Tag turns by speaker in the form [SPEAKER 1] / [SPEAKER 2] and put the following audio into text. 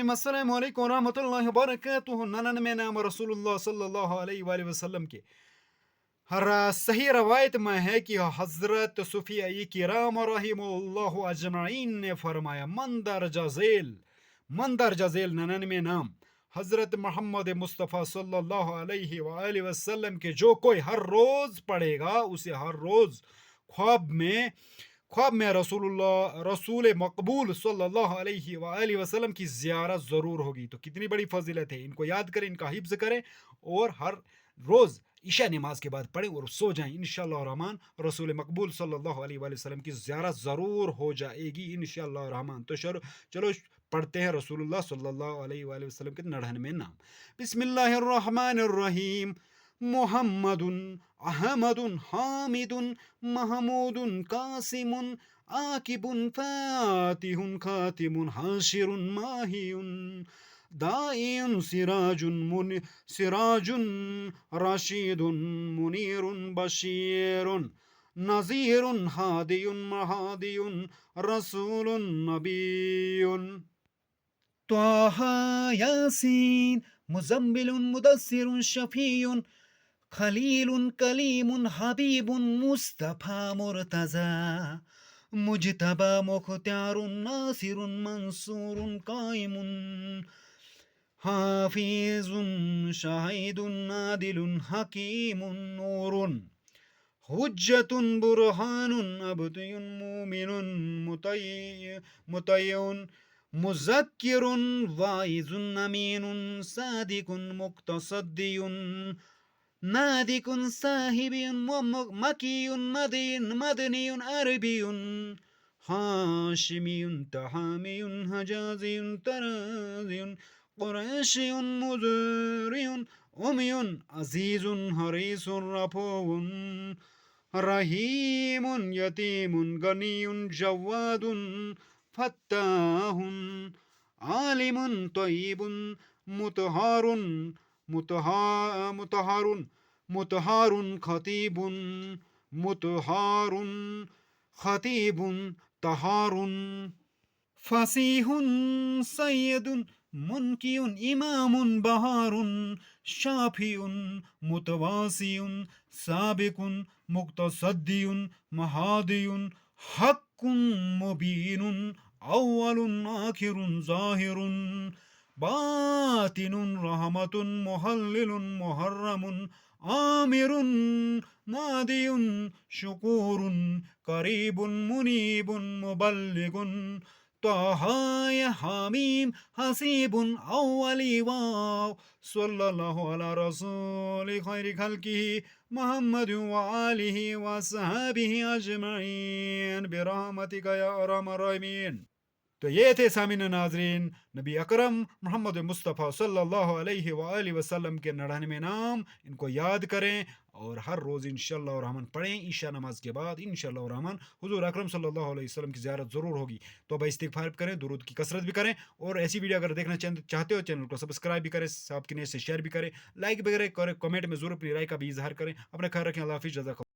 [SPEAKER 1] ناظرین السلام علیکم ورحمۃ اللہ وبرکاتہ 99 نام رسول اللہ صلی اللہ علیہ وآلہ وسلم کے صحیح روایت میں ہے کہ حضرت صفیہ کرام رحم اللہ اجمعین نے فرمایا من درجہ ذیل 99 نام حضرت محمد مصطفیٰ صلی اللہ علیہ وآلہ وسلم کے جو کوئی ہر روز پڑھے گا اسے ہر روز خواب میں رسول مقبول صلی اللہ علیہ وآلہ وسلم کی زیارت ضرور ہوگی. تو کتنی بڑی فضیلت ہے، ان کو یاد کریں، ان کا حفظ کریں اور ہر روز عشاء نماز کے بعد پڑھیں اور سو جائیں. انشاءاللہ الرحمن رسول مقبول صلی اللہ علیہ وآلہ وسلم کی زیارت ضرور ہو جائے گی انشاءاللہ الرحمن. تو چلو پڑھتے ہیں رسول اللہ صلی اللہ علیہ وآلہ وسلم کے 99 نام. بسم اللہ الرحمن الرحیم. محمد احمد حامد محمود قاسم عاقب فاتح خاتم حاشر ماہی دائی سراج رشید منیر بشیر نذیر ہادی مہادی رسول نبی. طٰ یاسین مزمل مدثر شفیع خلیل کلیم حبیب مصطفیٰ مرتضیٰ مجتبی مختار ناصر منصور قائم حافظ شاہد عادل حکیم نور حجت برہان عبد مومن مطیع مذکر واعظ امین صادق مقتصدی نادق صاحب مکی مدنی عربی ہاشمی تحامی حجازی ترازی قریشی مزری امی عزیز حریص رفو رحیم یتیم غنی جواد فتاح عالم طیب مطہر خطیب طہار فصیح سید منکی امام بہار شافی متواسی سابق مقتصدی مہادی حق مبین اول آخر ظاہر باطن رحمت محلل محرم عامر نادی شکور قریب منیب مبلغ طٰ حامیم حسیب اولی واو صلی اللہ علی رسول خیر خلقہ محمد وآلہ وصحبہ اجمعین برحمتک یا ارحم الراحمین. تو یہ تھے سامعین ناظرین نبی اکرم محمد مصطفیٰ صلی اللہ علیہ وآلہ وسلم کے 99 نام. ان کو یاد کریں اور ہر روز انشاءاللہ الرحمن پڑھیں عشاء نماز کے بعد. انشاءاللہ الرحمن حضور اکرم صلی اللہ علیہ وسلم کی زیارت ضرور ہوگی. تو بھائی استغفار کریں، درود کی کثرت بھی کریں اور ایسی ویڈیو اگر دیکھنا چاہتے ہو چینل کو سبسکرائب بھی کریں، آپ کی نیت سے شیئر بھی کریں، لائک بھی کریں، کمنٹ میں ضرور اپنی رائے کا بھی اظہار کریں. اپنا خیال رکھیں. اللہ حافظ. جزاک اللہ.